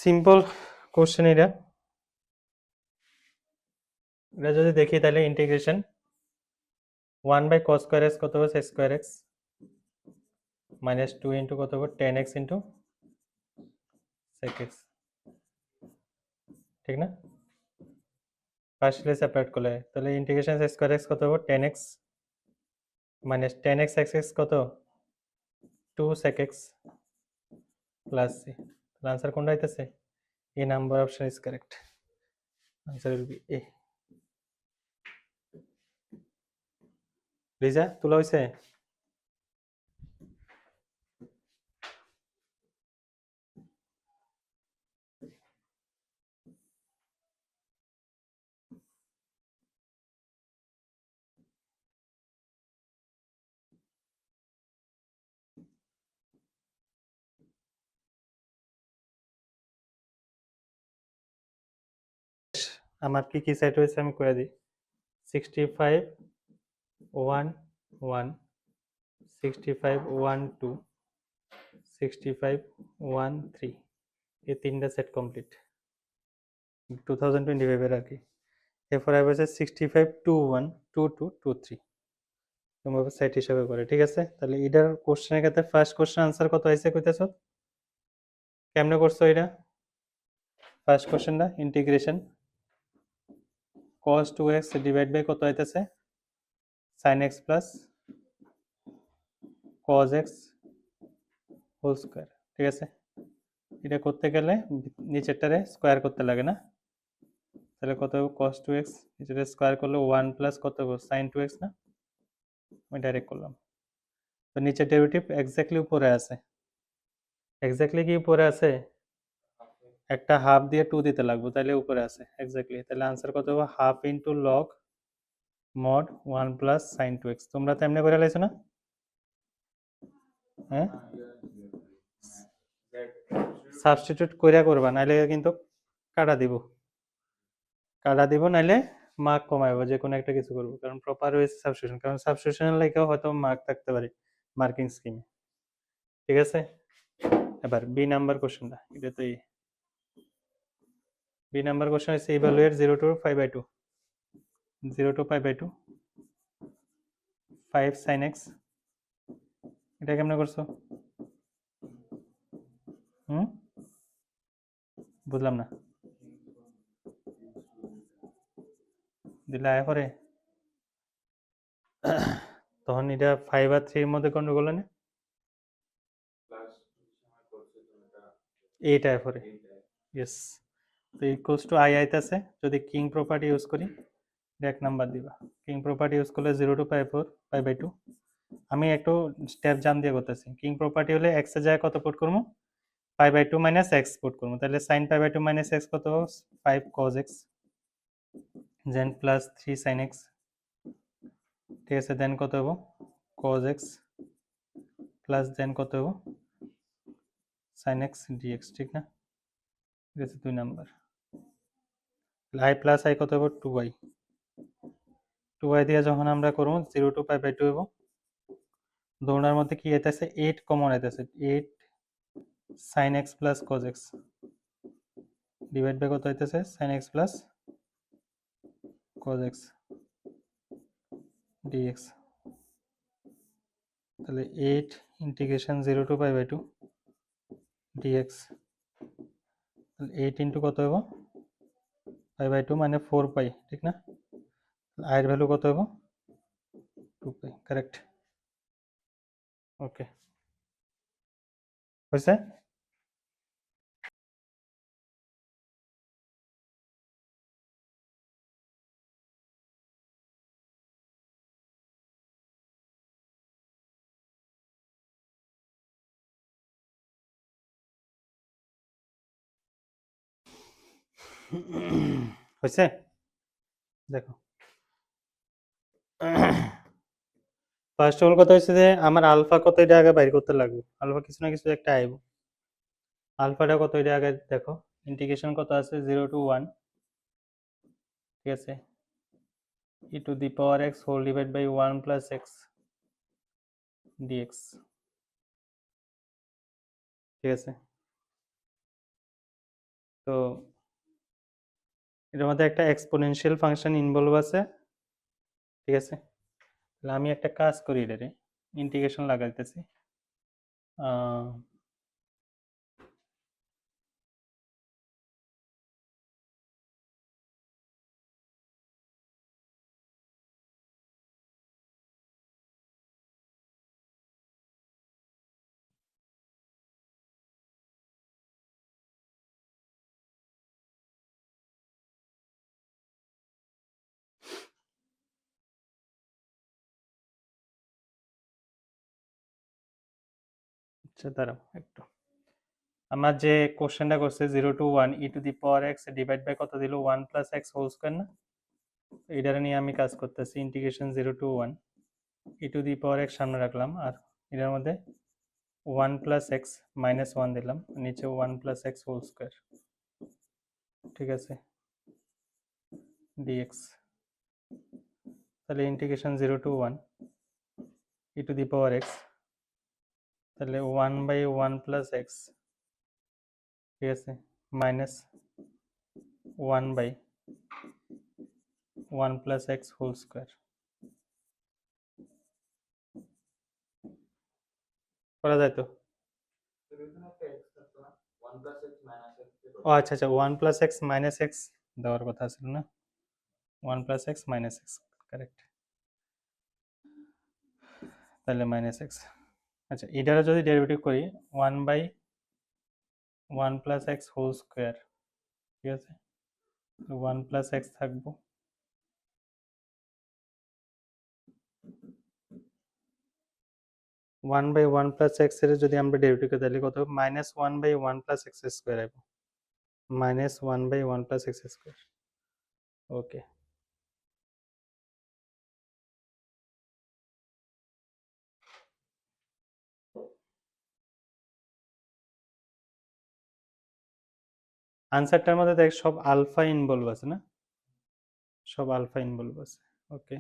Simple question এটা যদি দেখি তাহলে ইন্টিগ্রেশন 1/cos স্কয়ার x কত হবে sec স্কয়ার x - 2 ইন্টু কত হবে tan x into sec x, ঠিক না? পার্শিয়ালি সেপারেট করলে তাহলে ইন্টিগ্রেশন sec স্কয়ার x কত হবে tan x - tan x x কত 2 sec x প্লাস c। তাহলে आंसर কোনটা হইতাছে? A number option is correct. Answer will be A। Liza তোলা হইছে? আমার কি কি সেট হয়েছে আমি কয়ে দিই। 65 1 1 65 1 2 65 1 3 এই তিনটা সেট কমপ্লিট 2025 এর আর কি। এরপর আসবে 65 2 1 2 2 2 3 তোমরা সেট হিসাবে করে, ঠিক আছে? তাহলে এটার কোশ্চেনের ক্ষেত্রে ফার্স্ট কোশ্চেন আনসার কত হয়েছে কইতেছ? কেমনে করছো এটা? ফার্স্ট কোশ্চেনটা integration cos 2x divide by কত হইতেছে sin x plus cos x whole square, ঠিক আছে? এটা করতে গেলে নিচেরটারে স্কয়ার করতে লাগে না? তাহলে কত হবে cos 2x নিচেরটা স্কয়ার করলে 1 প্লাস কত হবে sin 2x না? আমি ডাইরেক্ট করলাম। তো নিচের ডেরিভেটিভ এক্স্যাক্টলি উপরে আছে। এক্স্যাক্টলি কি উপরে আছে? একটা হাফ দিয়ে 2 দিতে লাগবে, তাহলে উপরে আছে এক্স্যাক্টলি। তাহলে आंसर কত হবে half into log mod 1 plus sin 2x। তোমরা তো এমনি করে লাইছো না? হ্যাঁ, সাবস্টিটিউট কইরা করবা, নাইলে কিন্তু কাটা দিব নাইলে মার্ক কমাইবো, যে কোনো একটা কিছু করবো, কারণ প্রপার হয়েছে সাবস্টিটিউশন, কারণ সাবস্টিটিউশনের লাইকেও হয়তো মার্ক থাকতে পারে মার্কিং স্কিমে, ঠিক আছে? এবার বি নাম্বার কোশ্চেনটা, এটা তো বি নাম্বার কোশ্চেন হচ্ছে evaluate 0 to 5/2 0 to 5/2 5 sin x। এটা কেমনে করছো? বুঝলাম না, দিলে আয় পরে তখন এটা 5 আর 3 এর মধ্যে কোনটা করলে না? এইটা আয় পরে, ইয়েস। তো ইকুয়ালস টু আই আইতাছে, যদি কিং প্রপার্টি ইউজ করি এক নাম্বার দিবা। কিং প্রপার্টি ইউজ করলে 0 to 5/2। আমি একটু স্টেপ জাম দিয়ে করতেছি। কিং প্রপার্টি হলে x এর জায়গায় কত পুট করবো? 5/2 মাইনাস x পুট করবো, তাহলে sin 5/2 মাইনাস x কত? 5 cos x দেন প্লাস 3 sin x, ঠিক আছে? দেন কত হবো cos x প্লাস দেন কত হবো sin x dx, ঠিক না? ঠিক আছে, 2 নাম্বার। i প্লাস i কত হবো 2y। 2y দিয়ে যখন আমরা করবো 0 to 5/2 হবো, দোনোটার মধ্যে কি আইতেছে 8 কমন আইতেছে, 8 sin x plus cos x divide by কত হইতেছে sin x plus cos x dx। তাহলে 8 ইন্টিগ্রেশন 0 to 5/2 dx, 8 ইন্টু কত হবো 5/2 মানে 4 পাই, ঠিক না? i এর ভ্যালু কত হবো 2 পাই, কারেক্ট। ওকে, হয়েছে? হয়েছে? দেখো, ফার্স্ট অফ অল কথা হচ্ছে যে আমার আলফা কত, এটা আগে বাইর করতে লাগবে। আলফা কিছু না কিছু একটা আইব। আলফাটা কত এটা আগে দেখো। ইন্টিগ্রেশন কত আছে 0 to 1, ঠিক আছে? e to the power x whole divided by 1 plus x dx, ঠিক আছে? তো এটার মধ্যে একটা এক্সপোনেনশিয়াল ফাংশন ইনভলভ আছে, ঠিক আছে? তাহলে আমি একটা কাজ করি, এটারে ইন্টিগ্রেশন লাগাইতেছি। আচ্ছা দাঁড়াও একটু, আমার যে কোশ্চেনটা করছে 0 to 1 e to the power x divide by কত দিল 1 প্লাস x হোল স্কয়ার না, এটারে নিয়ে আমি কাজ করতেছি। Integration 0 to 1 e to the power x সামনে রাখলাম, আর এটার মধ্যে 1 প্লাস x মাইনাস 1 দিলাম, নিচে 1 প্লাস x হোল স্কয়ার, ঠিক আছে, dx। তাহলে integration 0 to 1 e to the power x, তাহলে 1 বাই 1 প্লাস x, ঠিক আছে, minus 1 by 1 plus x whole square. করা যায় তো? ও আচ্ছা আচ্ছা, 1 প্লাস x মাইনাস x দেওয়ার কথা ছিল না, 1 plus x minus x, correct. তাহলে মাইনাস x, আচ্ছা এটারও যদি ডেরিভেটিভ করি 1 by 1 plus x whole square, ঠিক আছে, 1 প্লাস x থাকবো, 1 বাই 1 প্লাস x এর যদি আমরা ডেরিভেটিভ করি তাহলে কত, minus 1 by 1 plus x square হবে, minus 1 by 1 plus x square. Okay, আনসারটার মধ্যে দেখ সব আলফা ইনভলভ আছে না, সব আলফা ইনভলভ আছে। ওকে,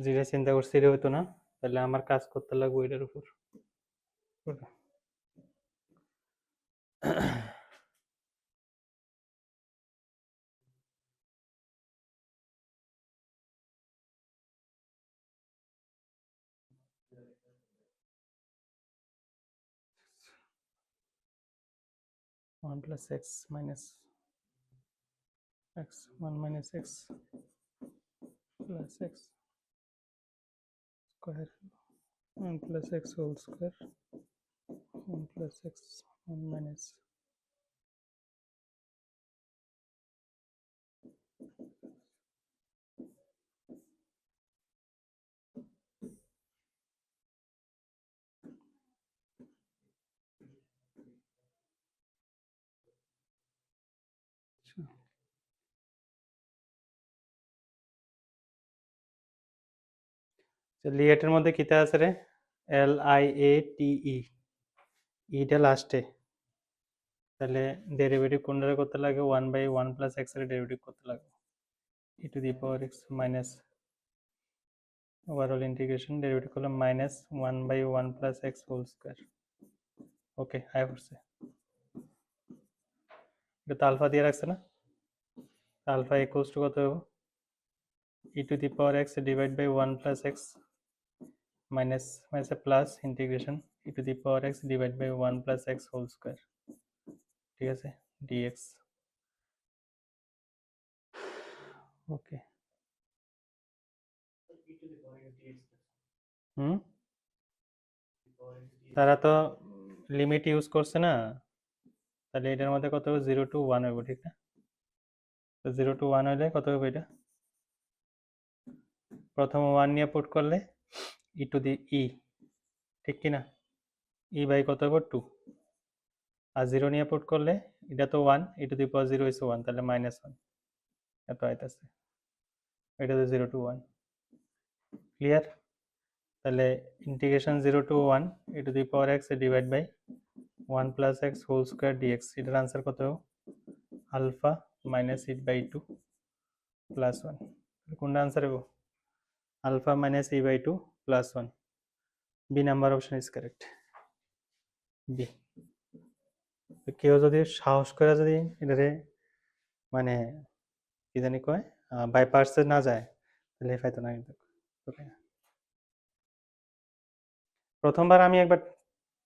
যেটা চিন্তা করছি এটা হইতো না, তাহলে আমার কাজ করতে লাগবে এটার উপর। 1 plus x minus x 1 minus x plus x square 1 plus x whole square 1 plus x 1 minus লিয়েটের মধ্যে কিতা আছে রে LIATE ইটা লাস্টে তাহলে ডেরিভেটিভ কোনটা করতে লাগে 1/1 প্লাস x এর ডেরিভেটিভ করতে লাগে e to the power x minus overall integration derivative করলাম minus 1/1 plus x whole square okay আই করছে এটা তো আলফা দিয়ে রাখছে না আলফা ইকুয়ালস টু কত হবে e to the power x divide by 1 plus x minus minus plus integration e to the power x divide by 1 plus x whole square ঠিক আছে dx ওকে তারা তো লিমিট ইউজ করছে না তাহলে এটার মধ্যে কত হবে 0 to 1 হবে ঠিক না তো 0 to 1 হলে কত হবে এটা প্রথম 1 নিয়ে পুট করলে e টু দি e ঠিক কি না e বাই কত হবে 2 আর 0 নিয়ে পুট করলে এটা তো 1 e to the power 0 is 1 তাহলে -1 এত আইতাছে এটা তো 0 to 1 ক্লিয়ার তাহলে integration 0 to 1 e to the power x divide by 1 plus x whole square dx এটার आंसर কত হবে alpha minus e by 2 plus 1 কোনটা आंसर হবে alpha minus e by 2 plus 1 B number option is correct B কেউ যদি সাহস করে যদি এটারে মানে কি জানি কয় বাই পার্সে না যায় তাহলে ফাইতো না কিন্তু প্রথমবার আমি একবার